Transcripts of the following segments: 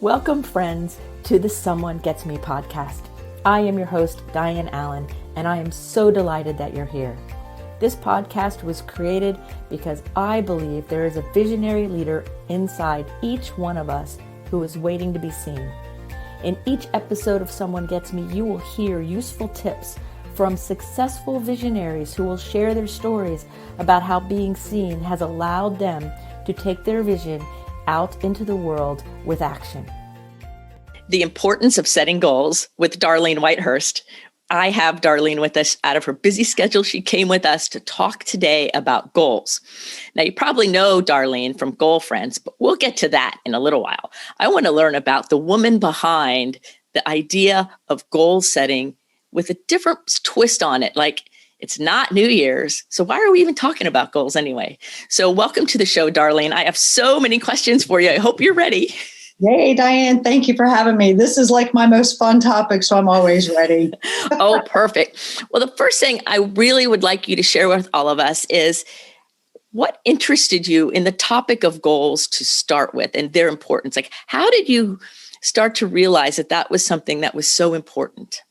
Welcome, friends, to the Someone Gets Me podcast. I am your host, Diane Allen, and I am so delighted that you're here. This podcast was created because I believe there is a visionary leader inside each one of us who is waiting to be seen. In each episode of Someone Gets Me, you will hear useful tips from successful visionaries who will share their stories about how being seen has allowed them to take their vision out into the world with action. The importance of setting goals with Darlene Whitehurst. I have Darlene with us out of her busy schedule. She came with us to talk today about goals. Now, you probably know Darlene from Goalfriends, but we'll get to that in a little while. I want to learn about the woman behind the idea of goal setting with a different twist on it. Like, it's not New Year's, so why are we even talking about goals anyway? So welcome to the show, Darlene. I have so many questions for you. I hope you're ready. Hey, Diane, thank you for having me. This is like my most fun topic, so I'm always ready. Oh, perfect. Well, the first thing I really would like you to share with all of us is what interested you in the topic of goals to start with and their importance? Like, how did you start to realize that that was something that was so important?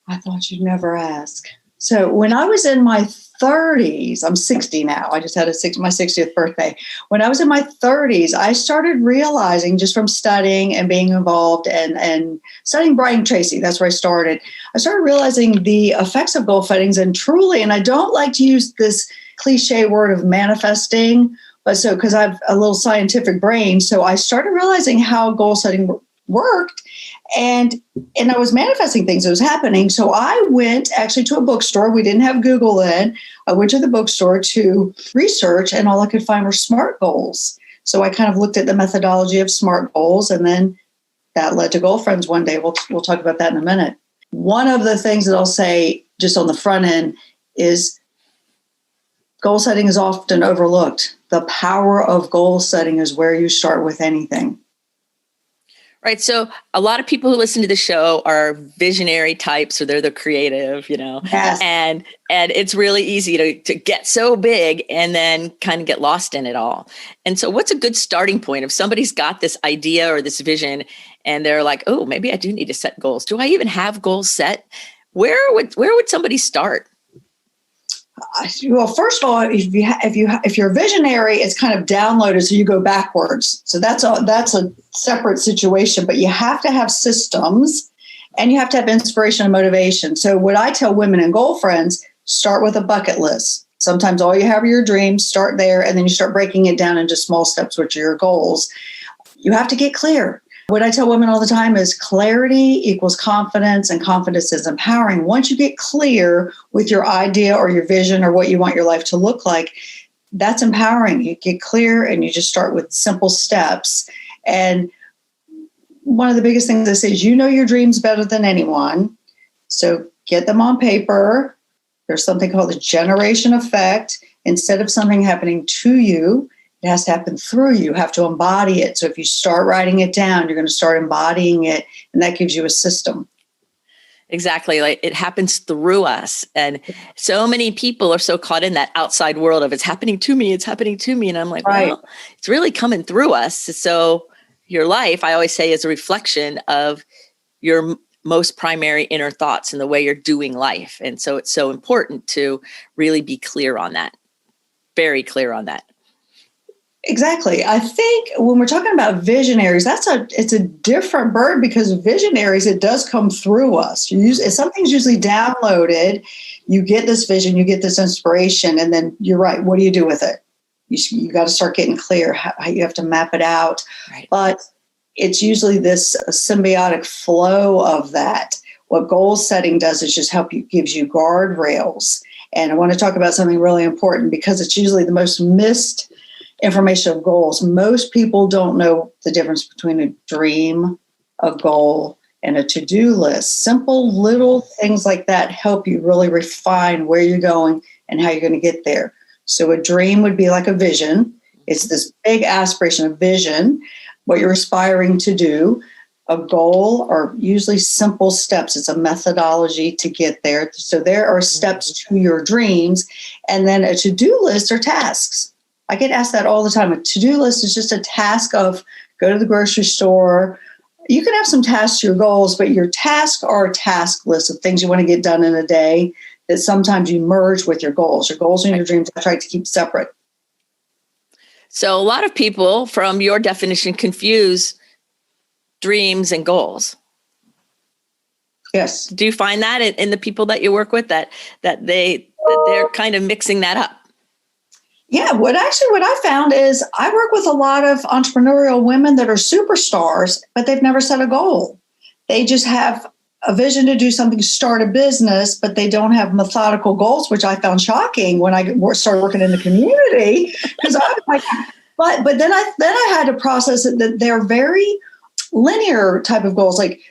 I thought you'd never ask. So when I was in my 30s, I'm 60 now. I just had my 60th birthday. When I was in my 30s, I started realizing just from studying and being involved and studying Brian Tracy, that's where I started. I started realizing the effects of goal settings and truly, and I don't like to use this cliche word of manifesting, but so because I have a little scientific brain, so I started realizing how goal setting worked. And I was manifesting things that was happening. So I went actually to a bookstore. We didn't have Google then. I went to the bookstore to research, and all I could find were SMART goals. So I kind of looked at the methodology of SMART goals, and then that led to Goalfriends one day. We'll talk about that in a minute. One of the things that I'll say just on the front end is goal setting is often overlooked. The power of goal setting is where you start with anything. Right. So a lot of people who listen to the show are visionary types, or they're the creative, Yes. and it's really easy to get so big and then kind of get lost in it all. And so what's a good starting point if somebody's got this idea or this vision and they're like, oh, maybe I do need to set goals. Do I even have goals set? Where would somebody start? Well, first of all, if you're a visionary, it's kind of downloaded, so you go backwards. So that's a separate situation. But you have to have systems, and you have to have inspiration and motivation. So what I tell women in Goalfriends, start with a bucket list. Sometimes all you have are your dreams. Start there, and then you start breaking it down into small steps, which are your goals. You have to get clear. What I tell women all the time is clarity equals confidence, and confidence is empowering. Once you get clear with your idea or your vision or what you want your life to look like, that's empowering. You get clear and you just start with simple steps. And one of the biggest things I say is, you know your dreams better than anyone. So get them on paper. There's something called the generation effect. Instead of something happening to you, it has to happen through you. You have to embody it. So if you start writing it down, you're going to start embodying it, and that gives you a system. Exactly. Like, it happens through us. And so many people are so caught in that outside world of it's happening to me. And I'm like, right. Well, it's really coming through us. So your life, I always say, is a reflection of your most primary inner thoughts and the way you're doing life. And so it's so important to really be clear on that. Very clear on that. Exactly. I think when we're talking about visionaries, it's a different bird, because visionaries, it does come through us. Something's usually downloaded. You get this vision, you get this inspiration, and then you're right. What do you do with it? You got to start getting clear. How you have to map it out. Right. But it's usually this symbiotic flow of that. What goal setting does is just gives you guardrails. And I want to talk about something really important, because it's usually the most missed information of goals. Most people don't know the difference between a dream, a goal, and a to-do list. Simple little things like that help you really refine where you're going and how you're going to get there. So a dream would be like a vision. It's this big aspiration, a vision, what you're aspiring to do. A goal are usually simple steps. It's a methodology to get there. So there are steps to your dreams. And then a to-do list are tasks. I get asked that all the time. A to-do list is just a task of go to the grocery store, you can have some tasks to your goals, but your tasks are a task list of things you want to get done in a day that sometimes you merge with your goals. Your goals and your dreams, I try to keep separate. So a lot of people, from your definition, confuse dreams and goals. Yes. Do you find that in the people that you work with that they're kind of mixing that up? Yeah, what I found is I work with a lot of entrepreneurial women that are superstars, but they've never set a goal. They just have a vision to do something, start a business, but they don't have methodical goals, which I found shocking when I started working in the community. Because I was like, but then I had to process it that they're very linear type of goals, like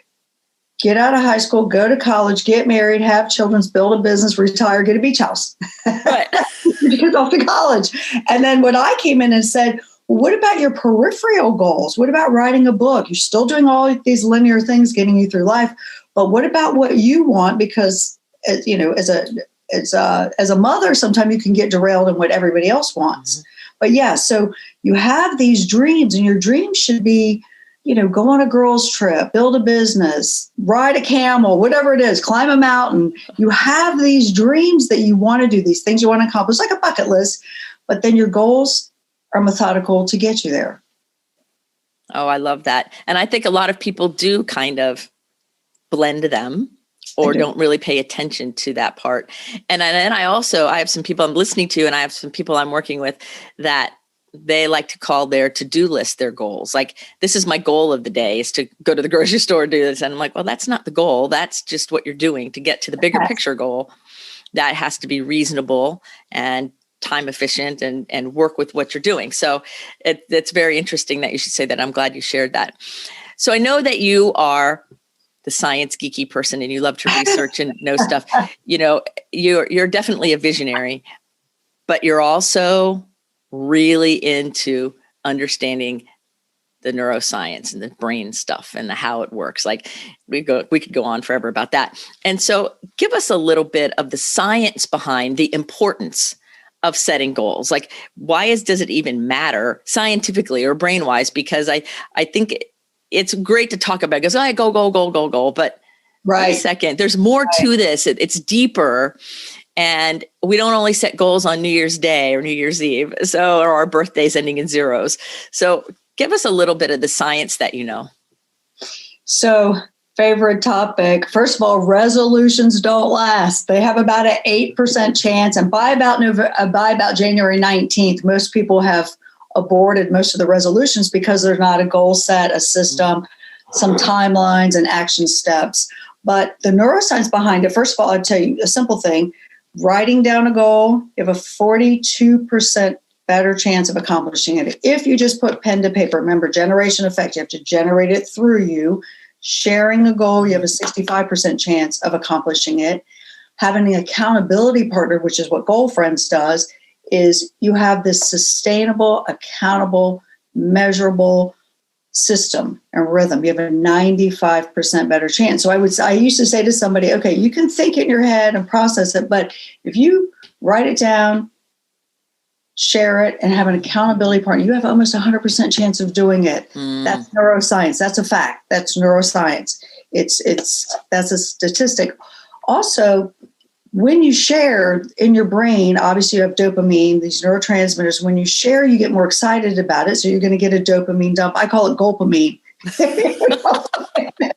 get out of high school, go to college, get married, have children, build a business, retire, get a beach house. Right. Get off to college. And then when I came in and said, well, what about your peripheral goals? What about writing a book? You're still doing all these linear things getting you through life. But what about what you want? Because, as a mother, sometimes you can get derailed in what everybody else wants. Mm-hmm. But yeah, so you have these dreams, and your dreams should be, go on a girls' trip, build a business, ride a camel, whatever it is, climb a mountain. You have these dreams that you want to do, these things you want to accomplish, like a bucket list, but then your goals are methodical to get you there. Oh, I love that. And I think a lot of people do kind of blend them or don't really pay attention to that part. And then I have some people I'm listening to, and I have some people I'm working with that they like to call their to-do list their goals. Like, this is my goal of the day is to go to the grocery store, do this. And I'm like, well, that's not the goal. That's just what you're doing to get to the bigger picture goal. That has to be reasonable and time efficient and work with what you're doing. So it's very interesting that you should say that. I'm glad you shared that. So I know that you are the science geeky person and you love to research and know stuff. You're definitely a visionary, but you're also really into understanding the neuroscience and the brain stuff and how it works. Like we could go on forever about that. And so give us a little bit of the science behind the importance of setting goals. Like, why does it even matter scientifically or brain wise? Because I think it's great to talk about it because I go, but wait a second, there's more to this. It's deeper. And we don't only set goals on New Year's Day or New Year's Eve, or our birthdays ending in zeros. So give us a little bit of the science that you know. So, favorite topic. First of all, resolutions don't last. They have about an 8% chance. And by about January 19th, most people have aborted most of the resolutions because there's not a goal set, a system, some timelines and action steps. But the neuroscience behind it, first of all, I'll tell you a simple thing. Writing down a goal, you have a 42% better chance of accomplishing it. If you just put pen to paper, remember, generation effect, you have to generate it through you. Sharing a goal, you have a 65% chance of accomplishing it. Having an accountability partner, which is what Goalfriends does, is you have this sustainable, accountable, measurable system and rhythm. You have a 95% better chance. So I used to say to somebody, okay, you can think it in your head and process it, but if you write it down, share it, and have an accountability partner, you have almost 100% chance of doing it. That's neuroscience. That's a fact. That's neuroscience. That's a statistic. Also, when you share in your brain, obviously you have dopamine, these neurotransmitters. When you share, you get more excited about it. So you're going to get a dopamine dump. I call it gulpamine.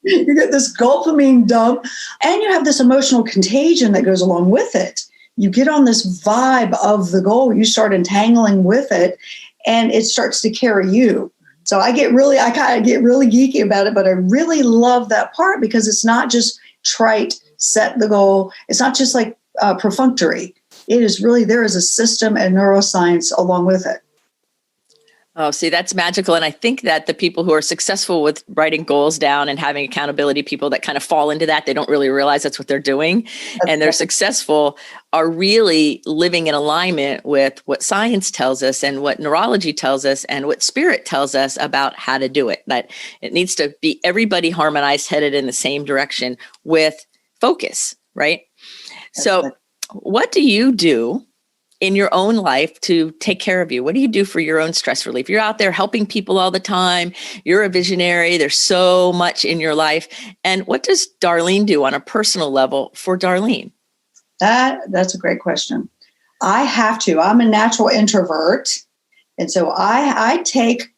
You get this gulpamine dump, and you have this emotional contagion that goes along with it. You get on this vibe of the goal. You start entangling with it, and it starts to carry you. So I kind of get really geeky about it, but I really love that part because it's not just trite, set the goal. It's not just like perfunctory. It is really, there is a system and neuroscience along with it. Oh, see, that's magical. And I think that the people who are successful with writing goals down and having accountability people that kind of fall into that, they don't really realize that's what they're doing. And they're successful are really living in alignment with what science tells us and what neurology tells us and what spirit tells us about how to do it. That it needs to be everybody harmonized, headed in the same direction with focus, right? So what do you do in your own life to take care of you? What do you do for your own stress relief? You're out there helping people all the time. You're a visionary. There's so much in your life. And what does Darlene do on a personal level for Darlene? That's a great question. I have to. I'm a natural introvert. And so I take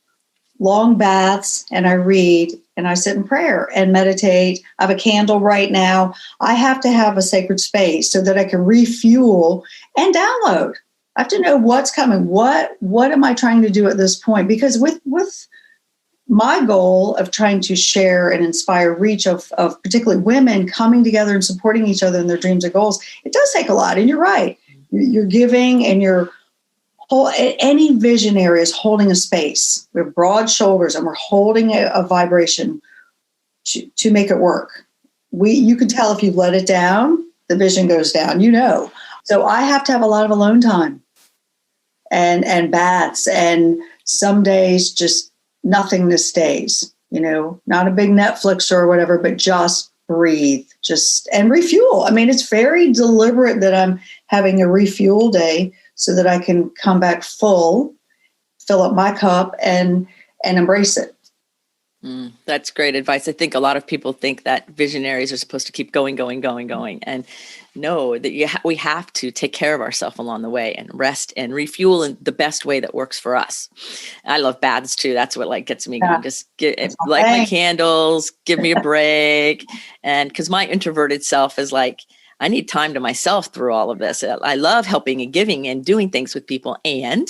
long baths and I read and I sit in prayer and meditate. I have a candle right now. I have to have a sacred space so that I can refuel and download. I have to know what's coming. What am I trying to do at this point? Because with my goal of trying to share and inspire reach of particularly women coming together and supporting each other in their dreams and goals, it does take a lot. And you're right. You're giving and any visionary is holding a space. We have broad shoulders and we're holding a vibration to make it work. You can tell if you let it down, the vision goes down, So I have to have a lot of alone time and baths, and some days just nothingness days, not a big Netflix or whatever, but just breathe, and refuel. I mean, it's very deliberate that I'm having a refuel day so that I can come back full, fill up my cup and embrace it. That's great advice. I think a lot of people think that visionaries are supposed to keep going. And no, that we have to take care of ourselves along the way and rest and refuel in the best way that works for us. I love baths too. That's what gets me going. Just light my candles, give me a break. And because my introverted self is I need time to myself through all of this. I love helping and giving and doing things with people. And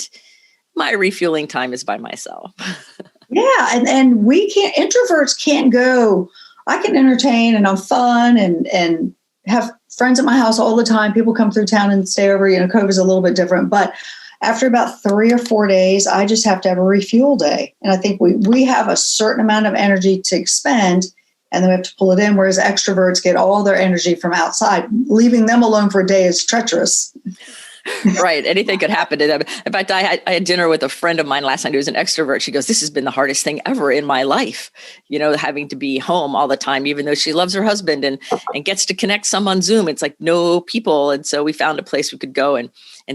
my refueling time is by myself. Yeah. And introverts can't go, I can entertain and I'm fun and have friends at my house all the time. People come through town and stay over. COVID's a little bit different, but after about 3 or 4 days, I just have to have a refuel day. And I think we have a certain amount of energy to expend, and then we have to pull it in. Whereas extroverts get all their energy from outside. Leaving them alone for a day is treacherous. Right. Anything could happen to them. In fact, I had dinner with a friend of mine last night who was an extrovert. She goes, this has been the hardest thing ever in my life, having to be home all the time, even though she loves her husband and gets to connect some on Zoom. It's no people. And so we found a place we could go and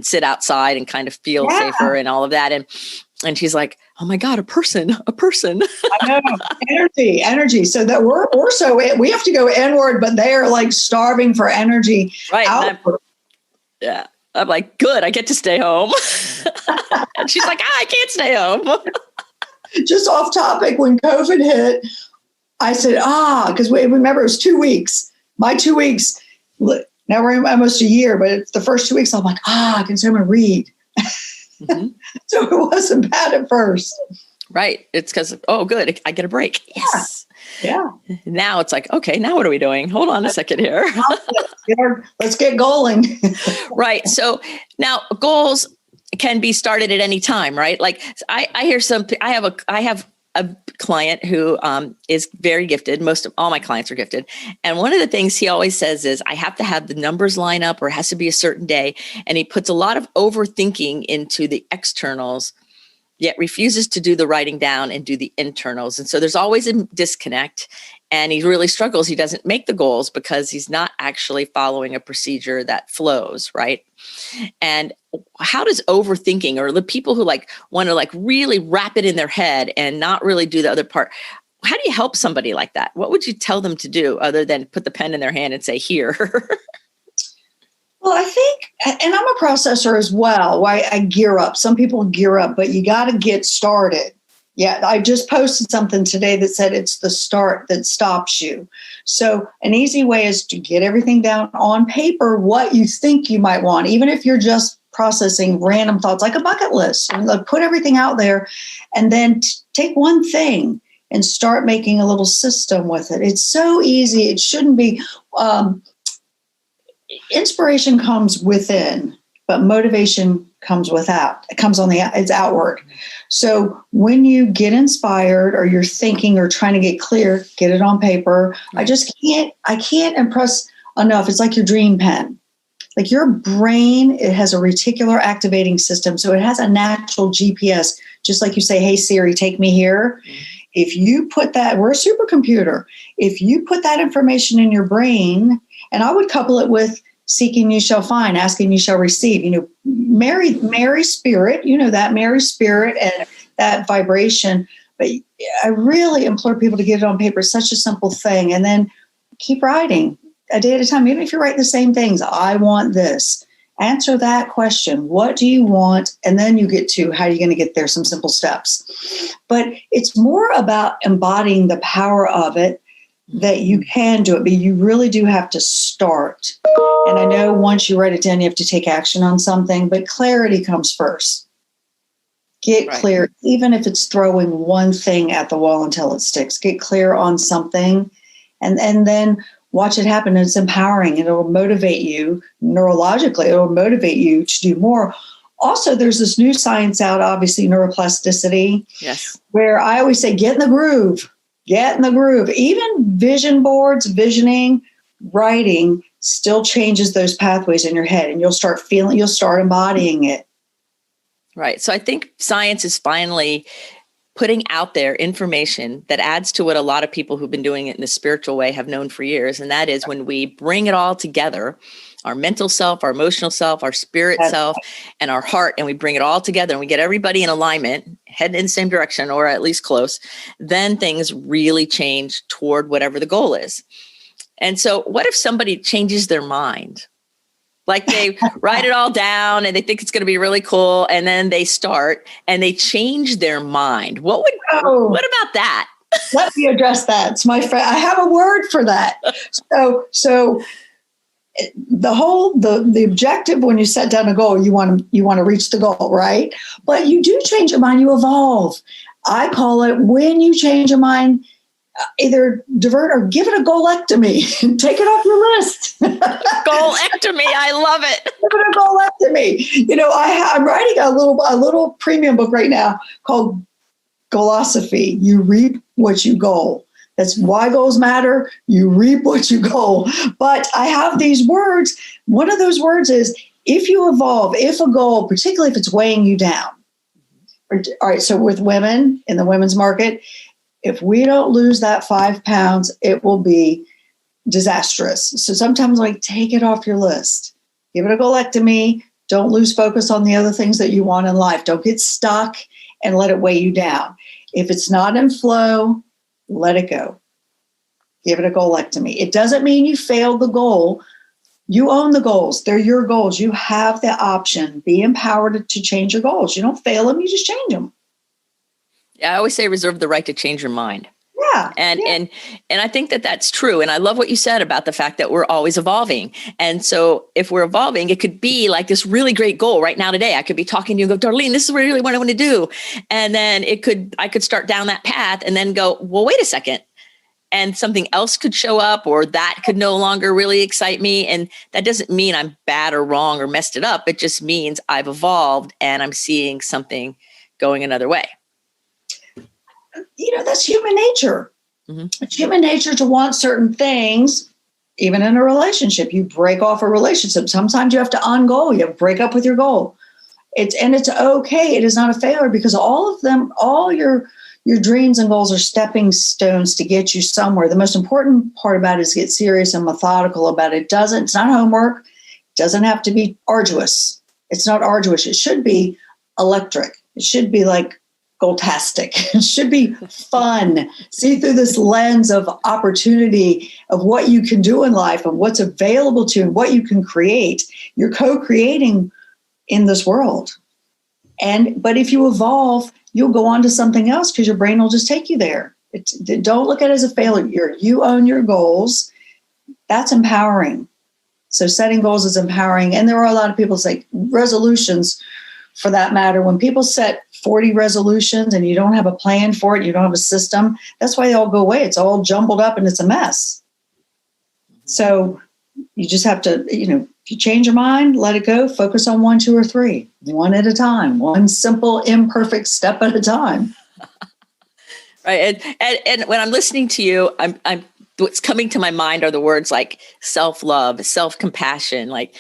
sit outside and kind of feel safer and all of that. And she's like, oh my God, a person. I know. Energy. So that we have to go inward, but they are starving for energy. Right. Yeah. I'm like, good, I get to stay home. And she's like, I can't stay home. Just off topic, when COVID hit, I said, because remember it was 2 weeks. My 2 weeks, now we're almost a year, but it's the first 2 weeks, I'm like, I can sit and read. Mm-hmm. So it wasn't bad at first. Right. It's because, good, I get a break. Yes. Yeah. Now it's okay, now what are we doing? Hold on a second here. Let's get goaling. Right. So now goals can be started at any time, right? I have a client who is very gifted. All my clients are gifted. And one of the things he always says is, I have to have the numbers line up, or it has to be a certain day. And he puts a lot of overthinking into the externals, yet refuses to do the writing down and do the internals. And so there's always a disconnect, and he really struggles. He doesn't make the goals because he's not actually following a procedure that flows, right? And how does overthinking, or the people who want to really wrap it in their head and not really do the other part, how do you help somebody like that? What would you tell them to do other than put the pen in their hand and say, here? Well, I think, and I'm a processor as well, why I gear up. Some people gear up, but you got to get started. Yeah, I just posted something today that said it's the start that stops you. So an easy way is to get everything down on paper, what you think you might want, even if you're just processing random thoughts, like a bucket list. And put everything out there, and then take one thing and start making a little system with it. It's so easy. It shouldn't be. Inspiration comes within, but motivation comes without. It comes it's outward. So when you get inspired, or you're thinking or trying to get clear, get it on paper. I can't impress enough. It's like your dream pen. Your brain, it has a reticular activating system. So it has a natural GPS, just like you say, hey, Siri, take me here. If you put that, we're a supercomputer. If you put that information in your brain, and I would couple it with seeking you shall find, asking you shall receive. Mary spirit, that Mary spirit and that vibration. But I really implore people to get it on paper. It's such a simple thing. And then keep writing a day at a time. Even if you write the same things, I want this. Answer that question. What do you want? And then you get to how you're going to get there, some simple steps. But it's more about embodying the power of it, that you can do it, but you really do have to start. And I know once you write it down, you have to take action on something, but clarity comes first. Get clear, even if it's throwing one thing at the wall until it sticks. Get clear on something and then watch it happen. And it's empowering and it'll motivate you neurologically. It'll motivate you to do more. Also, there's this new science out, obviously, neuroplasticity, where I always say, get in the groove. Get in the groove. Even vision boards, visioning, writing still changes those pathways in your head, and you'll start embodying it. Right. So I think science is finally putting out there information that adds to what a lot of people who've been doing it in the spiritual way have known for years. And that is when we bring it all together, our mental self, our emotional self, our spirit self, and our heart, and we bring it all together and we get everybody in alignment, heading in the same direction or at least close, then things really change toward whatever the goal is. And so what if somebody changes their mind? Like they write it all down and they think it's going to be really cool. And then they start and they change their mind. What about that? Let me address that. It's my friend. I have a word for that. So the objective when you set down a goal, you want to reach the goal, right? But you do change your mind, you evolve. I call it when you change your mind, either divert or give it a goalectomy and take it off your list. Goalectomy, I love it. Give it a goalectomy. I'm writing a little premium book right now called Goalosophy. You reap what you goal. That's why goals matter. You reap what you goal. But I have these words. One of those words is if you evolve, if a goal, particularly if it's weighing you down. All right, so with women in the women's market, if we don't lose that 5 pounds, it will be disastrous. So sometimes take it off your list. Give it a goalectomy. Don't lose focus on the other things that you want in life. Don't get stuck and let it weigh you down. If it's not in flow, let it go. Give it a goalectomy. It doesn't mean you failed the goal. You own the goals. They're your goals. You have the option. Be empowered to change your goals. You don't fail them. You just change them. Yeah, I always say reserve the right to change your mind. Yeah. And I think that that's true. And I love what you said about the fact that we're always evolving. And so if we're evolving, it could be like this really great goal right now today. I could be talking to you and go, Darlene, this is really what I want to do. And then I could start down that path and then go, well, wait a second. And something else could show up, or that could no longer really excite me. And that doesn't mean I'm bad or wrong or messed it up. It just means I've evolved and I'm seeing something going another way. That's human nature. Mm-hmm. It's human nature to want certain things, even in a relationship. You break off a relationship. Sometimes you have to ungoal. You have to break up with your goal. It's okay. It is not a failure because all of them, all your dreams and goals are stepping stones to get you somewhere. The most important part about it is get serious and methodical about it. It's not homework. It doesn't have to be arduous. It's not arduous. It should be electric. It should be like goaltastic. It should be fun. See through this lens of opportunity of what you can do in life and what's available to you and what you can create. You're co-creating in this world. But if you evolve, you'll go on to something else because your brain will just take you there. Don't look at it as a failure. You own your goals. That's empowering. So setting goals is empowering. And there are a lot of people say resolutions for that matter. When people set 40 resolutions and you don't have a plan for it, you don't have a system, that's why they all go away. It's all jumbled up and it's a mess. So you just have to, if you change your mind, let it go, focus on 1, 2, or 3, one at a time, one simple, imperfect step at a time. Right. And when I'm listening to you, I'm what's coming to my mind are the words like self-love, self-compassion, like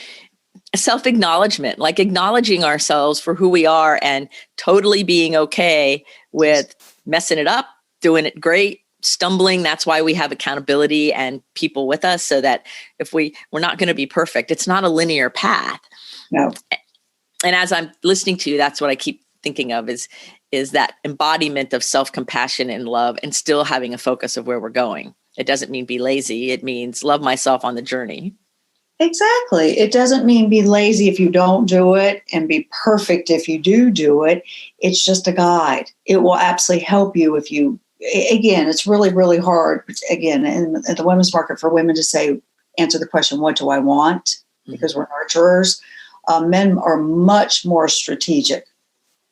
self-acknowledgement, like acknowledging ourselves for who we are and totally being okay with messing it up, doing it great, stumbling. That's why we have accountability and people with us, so that if we're not going to be perfect, it's not a linear path. No. And as I'm listening to you, that's what I keep thinking of is that embodiment of self-compassion and love, and still having a focus of where we're going. It doesn't mean be lazy. It means love myself on the journey. Exactly. It doesn't mean be lazy if you don't do it and be perfect if you do it. It's just a guide. It will absolutely help you if you, again, it's really, really hard, again, in the women's market for women to say, answer the question, what do I want? Because we're nurturers. Men are much more strategic.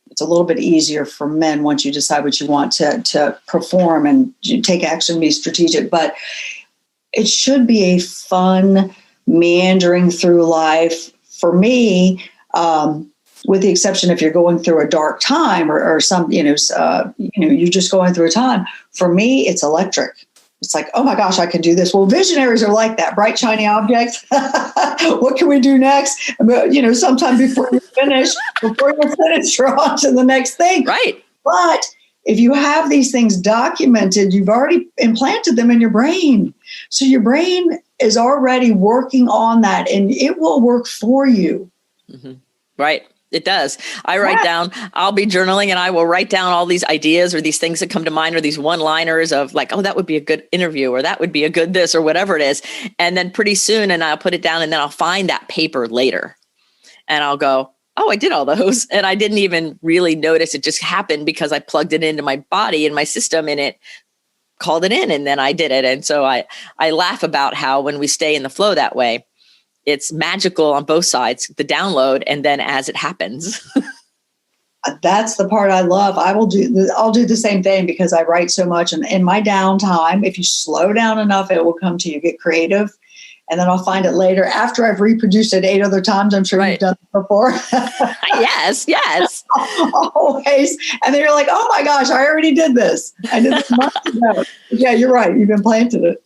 It's a little bit easier for men once you decide what you want to perform and take action, be strategic. But it should be a fun meandering through life. For me, with the exception if you're going through a dark time or some, you're just going through a time. For me, it's electric. It's like, oh my gosh, I can do this. Well, visionaries are like that, bright, shiny objects. What can we do next? Sometime before you're finished, you're on to the next thing. Right. But if you have these things documented, you've already implanted them in your brain. So your brain is already working on that, and it will work for you. Mm-hmm. Right. It does. I write down, I'll be journaling and I will write down all these ideas or these things that come to mind or these one-liners of like, oh, that would be a good interview or that would be a good this or whatever it is. And then pretty soon, and I'll put it down and then I'll find that paper later and I'll go, oh, I did all those. And I didn't even really notice. It just happened because I plugged it into my body and my system and it called it in and then I did it. And so I laugh about how when we stay in the flow that way, it's magical on both sides, the download, and then as it happens. That's the part I love. I'll do the same thing because I write so much. And in my downtime, if you slow down enough, it will come to you. Get creative. And then I'll find it later after I've reproduced it 8 other times. I'm sure you've done it before. Yes. Always. And then you're like, oh my gosh, I already did this. I did this months ago. Yeah, you're right. You've implanted it.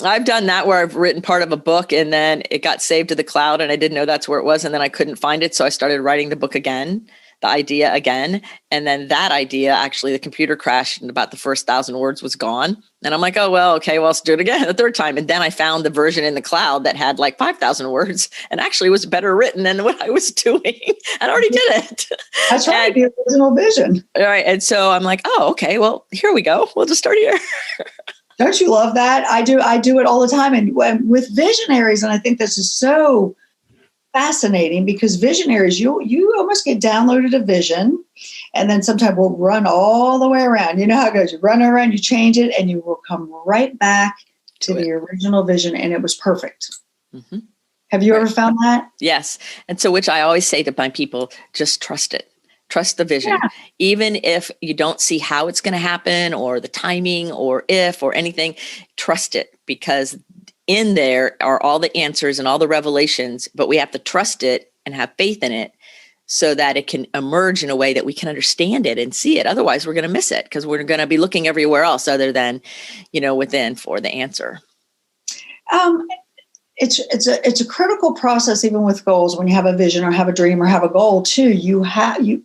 I've done that where I've written part of a book and then it got saved to the cloud and I didn't know that's where it was. And then I couldn't find it. So I started writing the book again, the idea again. And then that idea, actually the computer crashed and about the first 1,000 words was gone. And I'm like, oh, well, okay, well, let's do it again the third time. And then I found the version in the cloud that had like 5,000 words and actually was better written than what I was doing. I already did it. That's right. The original vision. All right. And so I'm like, oh, okay, well, here we go. We'll just start here. Don't you love that? I do it all the time. And with visionaries, and I think this is so fascinating because visionaries, you almost get downloaded a vision and then sometimes we'll run all the way around. You know how it goes. You run around, you change it, and you will come right back to the original vision and it was perfect. Mm-hmm. Have you ever found that? Yes. And so, which I always say to my people, just trust it. Trust the vision. Yeah. Even if you don't see how it's going to happen or the timing or if or anything, trust it because in there are all the answers and all the revelations, but we have to trust it and have faith in it so that it can emerge in a way that we can understand it and see it. Otherwise, we're going to miss it because we're going to be looking everywhere else other than, within for the answer. It's a critical process, even with goals. When you have a vision or have a dream or have a goal too,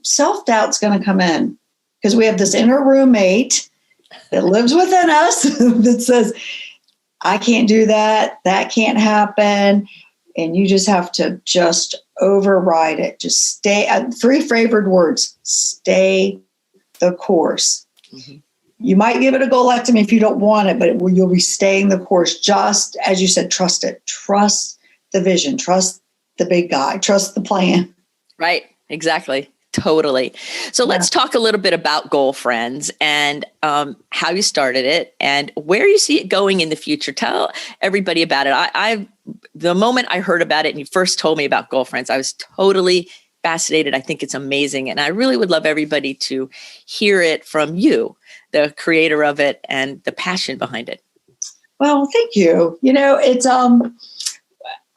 self-doubt's going to come in because we have this inner roommate that lives within us that says, I can't do that. That can't happen. And you just have to just override it. Just stay. 3 favored words, stay the course. Mm-hmm. You might give it a goalectomy if you don't want it, but you'll be staying the course. Just as you said, trust it. Trust the vision. Trust the big guy. Trust the plan. Right. Exactly. Totally. So let's talk a little bit about Goalfriends and how you started it and where you see it going in the future. Tell everybody about it. The moment I heard about it and you first told me about Goalfriends, I was totally fascinated. I think it's amazing. And I really would love everybody to hear it from you, the creator of it and the passion behind it. Well, thank you. It's,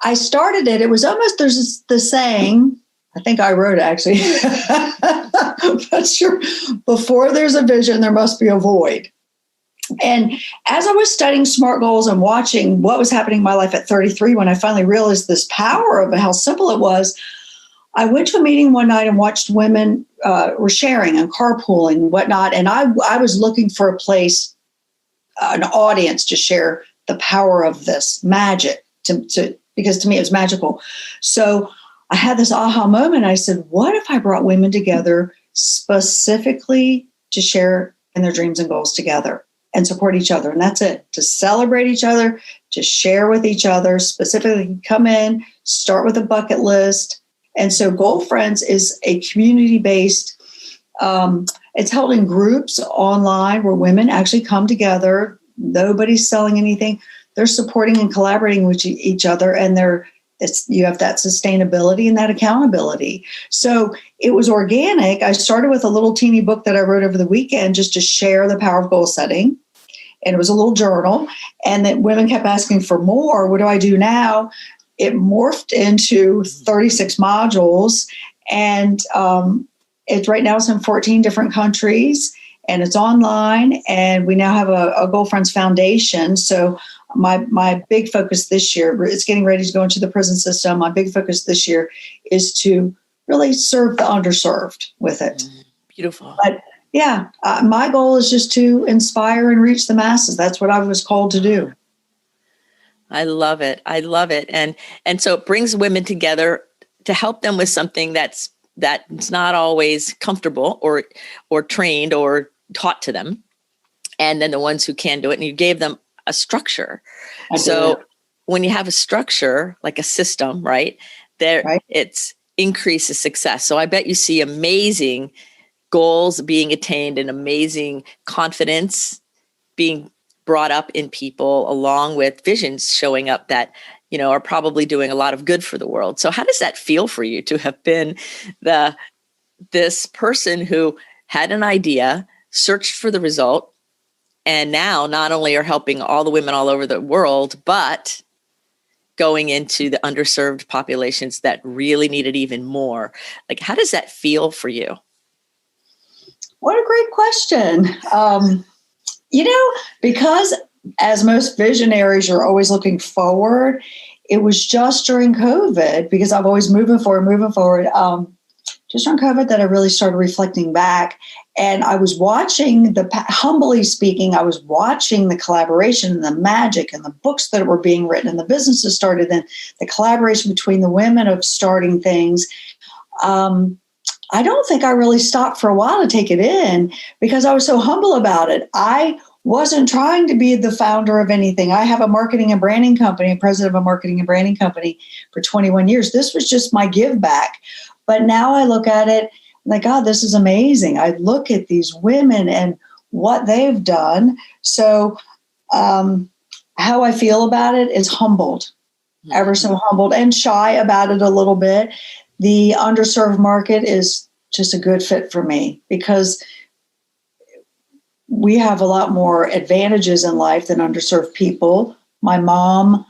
I started it. It was almost, there's the saying, I think I wrote it actually, but sure. Before there's a vision, there must be a void. And as I was studying SMART goals and watching what was happening in my life at 33, when I finally realized this power of how simple it was, I went to a meeting one night and watched women were sharing and carpooling and whatnot. And I was looking for a place, an audience to share the power of this magic because to me it was magical. So I had this aha moment. I said, what if I brought women together specifically to share in their dreams and goals together and support each other? And that's it, to celebrate each other, to share with each other, specifically come in, start with a bucket list. And so Goalfriends is a community-based, it's held in groups online where women actually come together. Nobody's selling anything. They're supporting and collaborating with each other, and you have that sustainability and that accountability. So it was organic. I started with a little teeny book that I wrote over the weekend just to share the power of goal setting. And it was a little journal. And then women kept asking for more. What do I do now? It morphed into 36 modules. And right now it's in 14 different countries. And it's online. And we now have a Goalfriends Foundation. So my big focus this year, it's getting ready to go into the prison system. My big focus this year is to really serve the underserved with it. Beautiful. But yeah, my goal is just to inspire and reach the masses. That's what I was called to do. I love it. I love it. And so it brings women together to help them with something that's not always comfortable or trained or taught to them. And then the ones who can do it, and you gave them a structure. So when you have a structure, like a system, right, it's increases success. So I bet you see amazing goals being attained and amazing confidence being brought up in people, along with visions showing up that, are probably doing a lot of good for the world. So how does that feel for you to have been this person who had an idea, searched for the result, and now not only are helping all the women all over the world, but going into the underserved populations that really need it even more? Like, how does that feel for you? What a great question. Because as most visionaries are always looking forward, it was just during COVID, because I'm always moving forward, just during COVID that I really started reflecting back. And I was watching humbly speaking, I was watching the collaboration and the magic and the books that were being written and the businesses started, and the collaboration between the women of starting things. I don't think I really stopped for a while to take it in, because I was so humble about it. I wasn't trying to be the founder of anything. I have a marketing and branding company, president of a marketing and branding company for 21 years. This was just my give back. But now I look at it like, God, this is amazing. I look at these women and what they've done. So how I feel about it is humbled, ever so humbled, and shy about it a little bit. The underserved market is just a good fit for me, because we have a lot more advantages in life than underserved people. My mom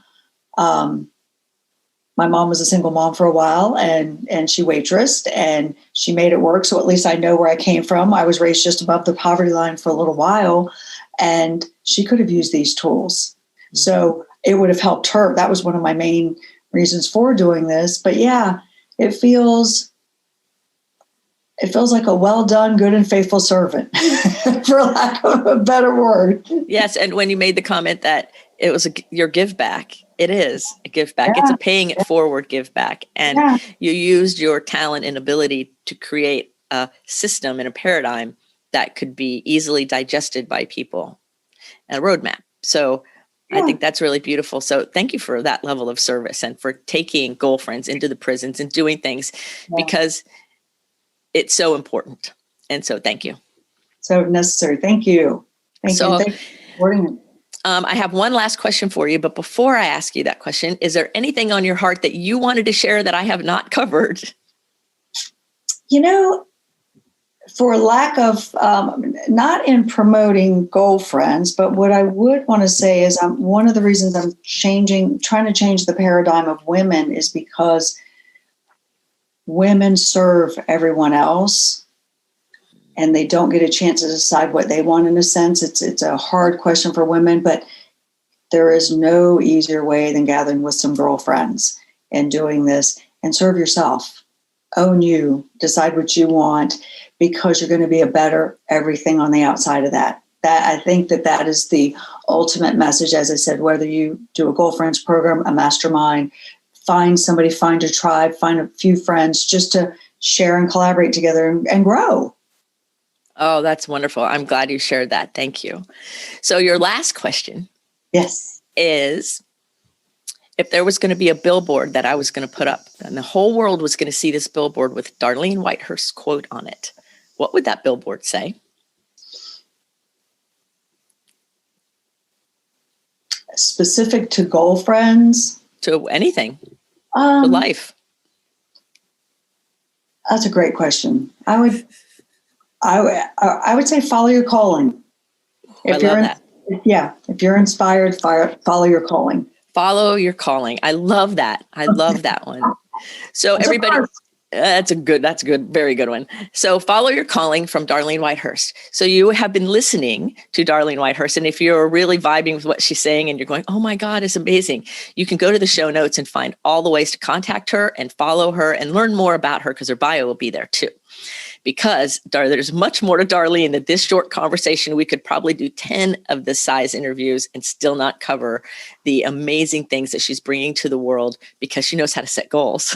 was a single mom for a while, and she waitressed, and she made it work. So at least I know where I came from. I was raised just above the poverty line for a little while, and she could have used these tools. Mm-hmm. So it would have helped her. That was one of my main reasons for doing this. But yeah, it feels like a well done, good and faithful servant, for lack of a better word. Yes. And when you made the comment that it was your give back, it is a give back. Yeah. It's a paying it forward give back. And you used your talent and ability to create a system and a paradigm that could be easily digested by people, and a roadmap. So I think that's really beautiful. So thank you for that level of service and for taking Goalfriends into the prisons and doing things because it's so important. And so thank you. So necessary. Thank you. Thank you. Thank you for supporting it. I have one last question for you, but before I ask you that question, is there anything on your heart that you wanted to share that I have not covered? For lack of, not in promoting Goalfriends, but what I would want to say is one of the reasons I'm trying to change the paradigm of women is because women serve everyone else. And they don't get a chance to decide what they want in a sense. It's a hard question for women, but there is no easier way than gathering with some girlfriends and doing this, and serve yourself. Own you, decide what you want, because you're going to be a better everything on the outside of that. I think that is the ultimate message, as I said, whether you do a Goalfriends program, a mastermind, find somebody, find a tribe, find a few friends just to share and collaborate together and grow. Oh, that's wonderful. I'm glad you shared that. Thank you. So your last question is, if there was going to be a billboard that I was going to put up and the whole world was going to see this billboard with Darlene Whitehurst's quote on it, what would that billboard say? Specific to Goalfriends? To anything, to life. That's a great question. I would say follow your calling. I love that. Yeah. If you're inspired, follow your calling. Follow your calling. I love that. I love that one. So everybody, that's a good, very good one. So follow your calling from Darlene Whitehurst. So you have been listening to Darlene Whitehurst. And if you're really vibing with what she's saying and you're going, oh my God, it's amazing, you can go to the show notes and find all the ways to contact her and follow her and learn more about her, because her bio will be there too. Because there's much more to Darlene than this short conversation. We could probably do 10 of this size interviews and still not cover the amazing things that she's bringing to the world, because she knows how to set goals.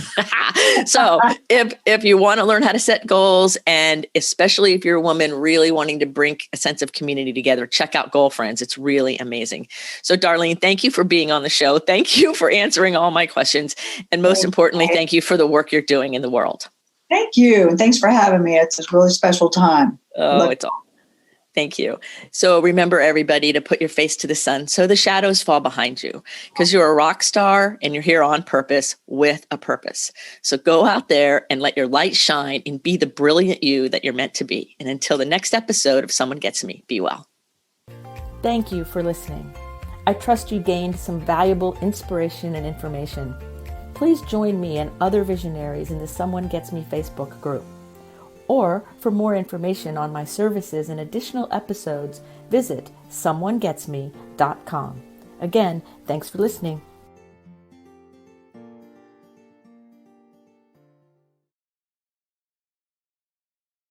So if you want to learn how to set goals, and especially if you're a woman really wanting to bring a sense of community together, check out Goalfriends. It's really amazing. So Darlene, thank you for being on the show. Thank you for answering all my questions. And most importantly, thank you for the work you're doing in the world. Thank you. And thanks for having me. It's a really special time. Thank you. So remember, everybody, to put your face to the sun so the shadows fall behind you, because you're a rock star and you're here on purpose with a purpose. So go out there and let your light shine and be the brilliant you that you're meant to be. And until the next episode of Someone Gets Me, be well. Thank you for listening. I trust you gained some valuable inspiration and information. Please join me and other visionaries in the Someone Gets Me Facebook group. Or for more information on my services and additional episode, visit someonegetsme.com. Again, thanks for listening.